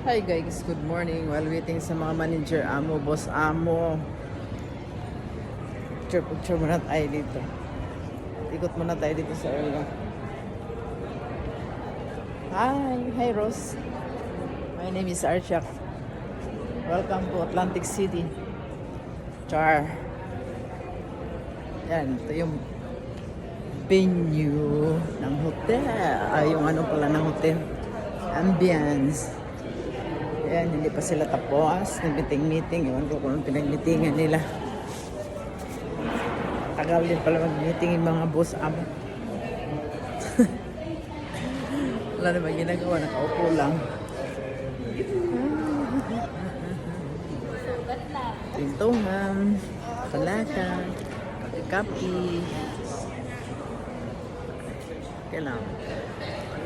Hi guys, good morning. While waiting sa mga manager, boss amo. Picture muna tayo dito. Ikot muna tayo dito sa area. Hi Rose. My name is Arshak. Welcome to Atlantic City. Char. Yan, ito yung venue ng hotel. Yung ano pala ng hotel. Ambience. Ayan, hindi pa sila tapos. Nag-meeting. Ewan ko kung pinag-meetingan nila. Tagal din pala mag-meeting yung mga boss amo. Wala naman ginagawa. Nakaupo lang. Tintungan. Palaka. Kapi. Kailangan.